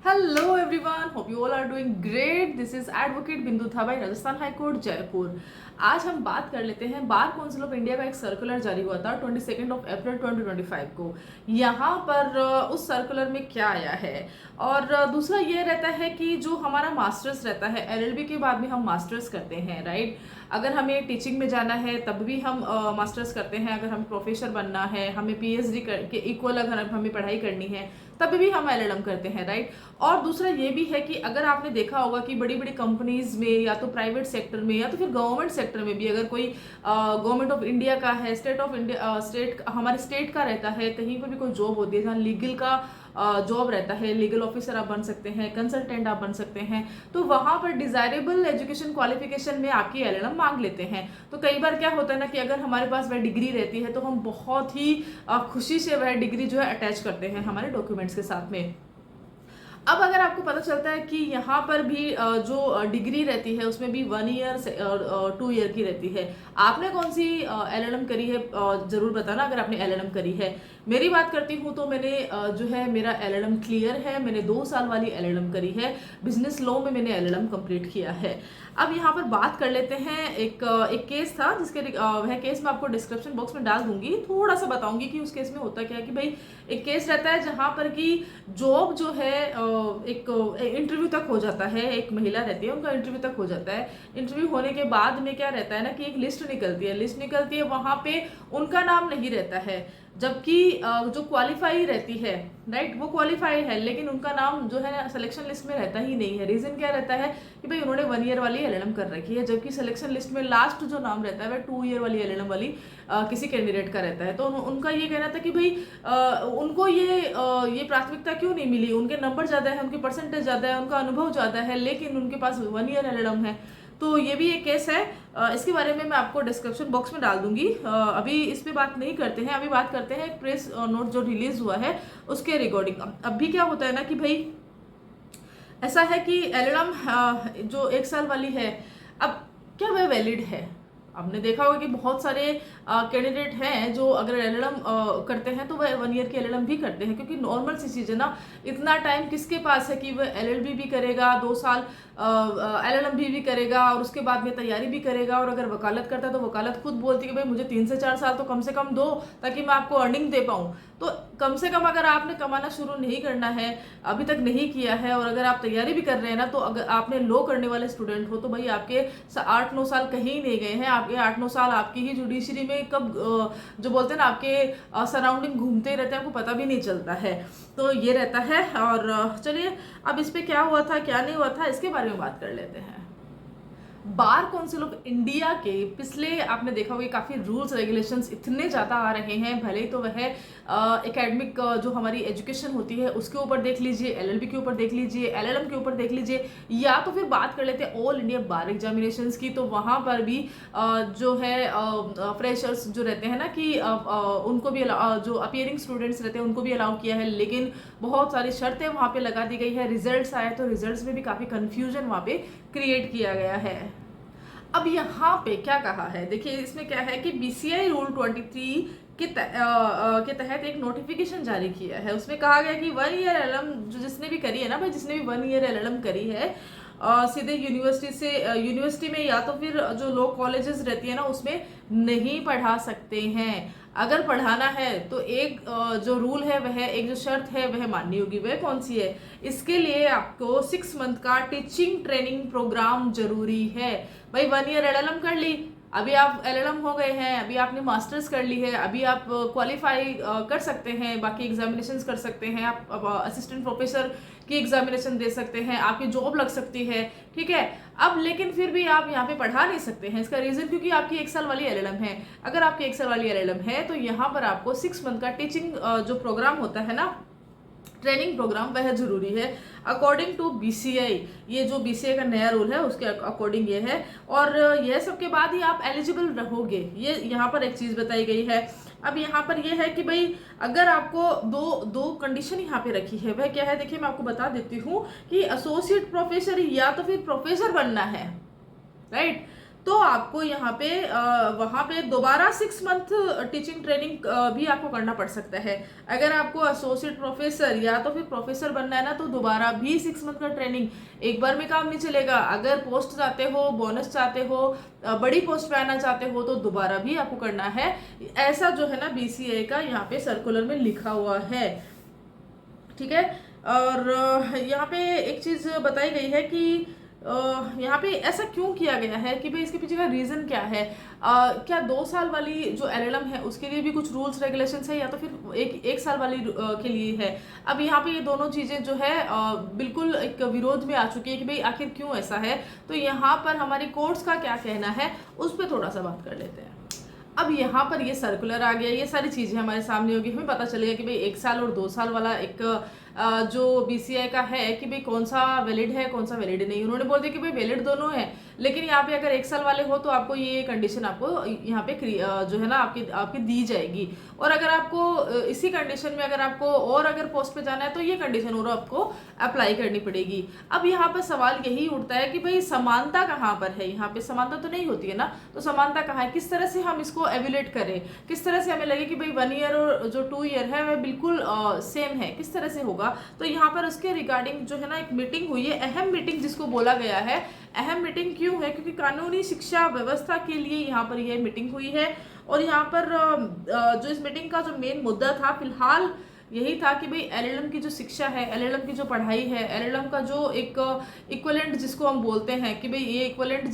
Hello everyone, hope you all are doing great. This is advocate बिंदु थाबाई, Rajasthan high court Jaipur. आज हम बात कर लेते हैं बार काउंसिल ऑफ इंडिया का एक सर्कुलर जारी हुआ था 22 अप्रैल 2025 को। यहाँ पर उस सर्कुलर में क्या आया है और दूसरा ये रहता है कि जो हमारा मास्टर्स रहता है एलएलबी के बाद में हम मास्टर्स करते हैं, राइट। अगर हमें टीचिंग में जाना है तब भी हम मास्टर्स करते हैं। अगर हमें प्रोफेसर बनना है, हमें पीएचडी के इक्वल अगर हमें पढ़ाई करनी है तब भी हम एलएलएम करते हैं, राइट। और दूसरा ये भी है कि अगर आपने देखा होगा कि बड़ी बड़ी कंपनीज में या तो प्राइवेट सेक्टर में या तो फिर गवर्नमेंट सेक्टर में भी अगर कोई गवर्नमेंट ऑफ इंडिया का है, स्टेट ऑफ इंडिया स्टेट हमारे स्टेट का रहता है, कहीं पर भी कोई जॉब होती है जहाँ लीगल का जॉब रहता है, लीगल ऑफिसर आप बन सकते हैं, कंसल्टेंट आप बन सकते हैं, तो वहाँ पर डिजायरेबल एजुकेशन क्वालिफिकेशन में आपकी एलएलएम मांग लेते हैं। तो कई बार क्या होता है ना कि अगर हमारे पास वह डिग्री रहती है तो हम बहुत ही खुशी से वह डिग्री जो है अटैच करते हैं हमारे डॉक्यूमेंट्स के साथ में। अब अगर आपको पता चलता है कि यहाँ पर भी जो डिग्री रहती है उसमें भी 1 ईयर और 2 ईयर की रहती है। आपने कौन सी एलएलएम करी है जरूर बताना अगर आपने एलएलएम करी है। मेरी बात करती हूँ तो मैंने जो है मेरा एलएलएम क्लियर है। मैंने 2 साल वाली एलएलएम करी है। बिजनेस लॉ में मैंने एलएलएम कंप्लीट किया है। अब यहाँ पर बात कर लेते हैं एक केस था जिसके वह केस मैं आपको डिस्क्रिप्शन बॉक्स में डाल दूंगी। थोड़ा सा बताऊंगी कि उस केस में होता क्या है कि भाई एक केस रहता है जहाँ पर कि जॉब जो है एक इंटरव्यू तक हो जाता है। एक महिला रहती है, उनका इंटरव्यू तक हो जाता है। इंटरव्यू होने के बाद में क्या रहता है ना कि एक लिस्ट निकलती है, वहां पे उनका नाम नहीं रहता है, जबकि जो क्वालिफाई रहती है, राइट, वो क्वालिफाई है लेकिन उनका नाम जो है सिलेक्शन लिस्ट में रहता ही नहीं है। रीजन क्या रहता है कि भाई उन्होंने 1 ईयर वाली एलएलएम कर रखी है, जबकि सिलेक्शन लिस्ट में लास्ट जो नाम रहता है वह 2 ईयर वाली एलएलएम वाली किसी कैंडिडेट का रहता है। तो उनका ये कहना था कि भाई उनको ये प्राथमिकता क्यों नहीं मिली। उनके नंबर ज़्यादा है, उनके परसेंटेज ज़्यादा है, उनका अनुभव ज़्यादा है, लेकिन उनके पास 1 ईयर एलएलएम है। तो ये भी एक केस है। इसके बारे में मैं आपको डिस्क्रिप्शन बॉक्स में डाल दूंगी। अभी इस पे बात नहीं करते हैं, अभी बात करते हैं प्रेस नोट जो रिलीज हुआ है उसके रिगार्डिंग। अब भी क्या होता है ना कि भाई ऐसा है कि एलएलएम जो 1 साल वाली है, अब क्या वह वैलिड है। आपने देखा होगा कि बहुत सारे कैंडिडेट हैं जो अगर एलएलएम करते हैं तो वह 1 ईयर की एलएलएम भी करते हैं, क्योंकि नॉर्मल सी चीज़ है ना। इतना टाइम किसके पास है कि वह एलएलबी भी करेगा, 2 साल एलएलएम भी करेगा और उसके बाद में तैयारी भी करेगा। और अगर वकालत करता है तो वकालत खुद बोलती है कि भाई मुझे 3 से 4 साल तो कम से कम दो ताकि मैं आपको अर्निंग दे पाऊँ। तो कम से कम अगर आपने कमाना शुरू नहीं करना है, अभी तक नहीं किया है, और अगर आप तैयारी भी कर रहे हैं ना, तो अगर आपने लो करने वाले स्टूडेंट हो तो भाई आपके 8-9 साल कहीं नहीं गए हैं। आपके 8-9 साल आपकी ही जुडिशरी में कब जो बोलते हैं ना आपके सराउंडिंग घूमते ही रहते हैं, आपको पता भी नहीं चलता है। तो ये रहता है। और चलिए अब इस पे क्या हुआ था क्या नहीं हुआ था इसके बारे में बात कर लेते हैं। बार काउंसिल ऑफ इंडिया के पिछले आपने देखा होगा काफ़ी रूल्स रेगुलेशंस इतने ज़्यादा आ रहे हैं। भले ही तो वह एकेडमिक जो हमारी एजुकेशन होती है उसके ऊपर देख लीजिए, एलएलबी के ऊपर देख लीजिए, एलएलएम के ऊपर देख लीजिए, या तो फिर बात कर लेते हैं ऑल इंडिया बार एग्जामिनेशंस की। तो वहाँ पर भी जो है फ्रेशर्स जो रहते हैं ना कि उनको भी जो अपियरिंग स्टूडेंट्स रहते हैं उनको भी अलाउ किया है, लेकिन बहुत सारी शर्तें वहाँ पे लगा दी गई है। रिजल्ट्स आए तो रिजल्ट्स में भी काफ़ी कन्फ्यूजन वहाँ पे क्रिएट किया गया है। अब यहाँ पे क्या कहा है देखिए, इसमें क्या है कि बीसीआई रूल 23 के तहत एक नोटिफिकेशन जारी किया है। उसमें कहा गया कि 1 ईयर एलएलएम जो जिसने भी करी है ना भाई, जिसने भी 1 ईयर एलएलएम करी है सीधे यूनिवर्सिटी में या तो फिर जो लॉ कॉलेजेस रहती है ना उसमें नहीं पढ़ा सकते हैं। अगर पढ़ाना है तो एक जो रूल है वह एक जो शर्त है वह माननी होगी। वह कौन सी है? इसके लिए आपको 6 मंथ का टीचिंग ट्रेनिंग प्रोग्राम जरूरी है। भाई 1 ईयर एलएलएम कर ली, अभी आप एलएलएम हो गए हैं, अभी आपने मास्टर्स कर ली है, अभी आप क्वालिफाई कर सकते हैं, बाकी एग्जामिनेशंस कर सकते हैं, आप असिस्टेंट प्रोफेसर की एग्जामिनेशन दे सकते हैं, आपकी जॉब लग सकती है, ठीक है। अब लेकिन फिर भी आप यहाँ पे पढ़ा नहीं सकते हैं। इसका रीजन क्योंकि आपकी 1 साल वाली एलएलएम है। अगर आपकी 1 साल वाली एलएलएम है तो यहाँ पर आपको 6 मंथ का टीचिंग जो प्रोग्राम होता है ना, ट्रेनिंग प्रोग्राम, वह जरूरी है अकॉर्डिंग टू बीसीआई। ये जो बीसीआई का नया रूल है उसके अकॉर्डिंग ये है। और यह सब के बाद ही आप एलिजिबल रहोगे, ये यहाँ पर एक चीज बताई गई है। अब यहाँ पर यह है कि भाई अगर आपको दो कंडीशन यहाँ पे रखी है, वह क्या है देखिए मैं आपको बता देती हूँ कि एसोसिएट प्रोफेसर या तो फिर प्रोफेसर बनना है, राइट। तो आपको यहाँ पे वहाँ पे दोबारा 6 मंथ टीचिंग ट्रेनिंग भी आपको करना पड़ सकता है। अगर आपको एसोसिएट प्रोफेसर या तो फिर प्रोफेसर बनना है ना, तो दोबारा भी 6 मंथ का ट्रेनिंग, एक बार में काम नहीं चलेगा। अगर पोस्ट चाहते हो, बोनस चाहते हो, बड़ी पोस्ट पे आना चाहते हो, तो दोबारा भी आपको करना है। ऐसा जो है ना BCA का यहाँ पे सर्कुलर में लिखा हुआ है, ठीक है। और यहाँ पे एक चीज बताई गई है कि यहाँ पे ऐसा क्यों किया गया है कि भाई इसके पीछे का रीजन क्या है। क्या 2 साल वाली जो LLM है उसके लिए भी कुछ रूल्स रेगुलेशंस है, या तो फिर एक साल वाली के लिए है। अब यहाँ पे ये दोनों चीजें जो है बिल्कुल एक विरोध में आ चुकी है कि भाई आखिर क्यों ऐसा है। तो यहाँ पर हमारे कोर्ट्स का क्या कहना है उस पर थोड़ा सा बात कर लेते हैं। अब यहाँ पर ये सर्कुलर आ गया, ये सारी चीज़ें हमारे सामने होगी, हमें पता चलेगा कि भाई 1 साल और 2 साल वाला एक जो BCI का है कि भाई कौन सा वैलिड है कौन सा वैलिड नहीं। उन्होंने बोल दिया कि भाई वैलिड दोनों है, लेकिन यहाँ पे अगर 1 साल वाले हो तो आपको ये कंडीशन आपको यहाँ पे जो है ना आपकी दी जाएगी। और अगर आपको इसी कंडीशन में अगर पोस्ट पे जाना है तो ये कंडीशन और आपको अप्लाई करनी पड़ेगी। अब यहाँ पर सवाल यही उठता है कि भाई समानता कहाँ पर है। यहाँ पे समानता तो नहीं होती है ना, तो समानता कहाँ है, किस तरह से हम इसको एवेल्यूएट करें, किस तरह से हमें लगे कि भाई 1 ईयर और जो 2 ईयर है वह बिल्कुल सेम है, किस तरह से होगा। तो यहाँ पर उसके रिगार्डिंग जो है ना एक मीटिंग हुई है, अहम मीटिंग जिसको बोला गया है। अहम मीटिंग क्यों है, क्योंकि कानूनी शिक्षा व्यवस्था के लिए यहाँ पर यह मीटिंग हुई है। और यहाँ पर जो इस मीटिंग का जो मेन मुद्दा था फिलहाल यही था कि भाई LLM की जो शिक्षा है, LLM की जो पढ़ाई है, LLM का जो एक इक्वलेंट जिसको हम बोलते हैं कि भाई ये इक्वलेंट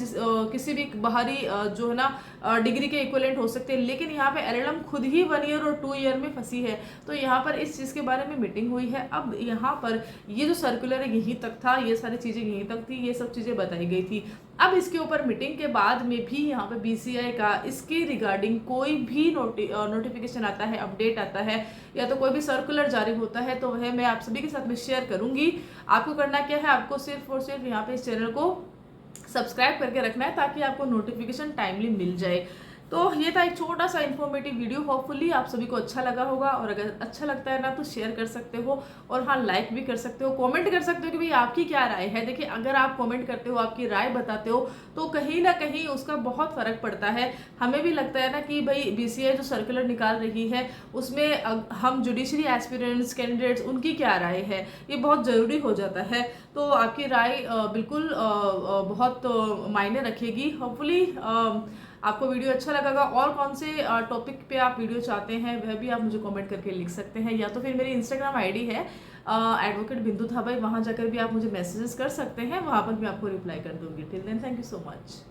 किसी भी बाहरी जो है ना डिग्री के इक्वलेंट हो सकते हैं, लेकिन यहाँ पे LLM खुद ही 1 ईयर और 2 ईयर में फंसी है। तो यहाँ पर इस चीज़ के बारे में मीटिंग हुई है। अब यहाँ पर ये जो सर्कुलर है यहीं तक था, ये सारी चीज़ें यहीं तक थी, ये सब चीज़ें बताई गई थी। अब इसके ऊपर मीटिंग के बाद में भी यहाँ पे BCI का इसके रिगार्डिंग कोई भी नोटिफिकेशन आता है, अपडेट आता है, या तो कोई भी सर्कुलर जारी होता है, तो वह मैं आप सभी के साथ में शेयर करूंगी। आपको करना क्या है, आपको सिर्फ और सिर्फ यहाँ पे इस चैनल को सब्सक्राइब करके रखना है ताकि आपको नोटिफिकेशन टाइमली मिल जाए। तो ये था एक छोटा सा इन्फॉर्मेटिव वीडियो, होपफुली आप सभी को अच्छा लगा होगा। और अगर अच्छा लगता है ना तो शेयर कर सकते हो, और हाँ लाइक भी कर सकते हो, कमेंट कर सकते हो कि भाई आपकी क्या राय है। देखिए अगर आप कमेंट करते हो, आपकी राय बताते हो, तो कहीं ना कहीं उसका बहुत फर्क पड़ता है। हमें भी लगता है ना कि भाई BCI जो सर्कुलर निकाल रही है उसमें हम जुडिशरी एस्पिरेंट्स कैंडिडेट्स उनकी क्या राय है, ये बहुत ज़रूरी हो जाता है। तो आपकी राय बिल्कुल बहुत मायने रखेगी। होपफुली आपको वीडियो अच्छा लगेगा। और कौन से टॉपिक पे आप वीडियो चाहते हैं वह भी आप मुझे कमेंट करके लिख सकते हैं, या तो फिर मेरी इंस्टाग्राम ID है एडवोकेट बिंदु थाबाई, वहाँ जाकर भी आप मुझे मैसेजेस कर सकते हैं, वहाँ पर भी आपको रिप्लाई कर दूंगी। Till then thank you so much.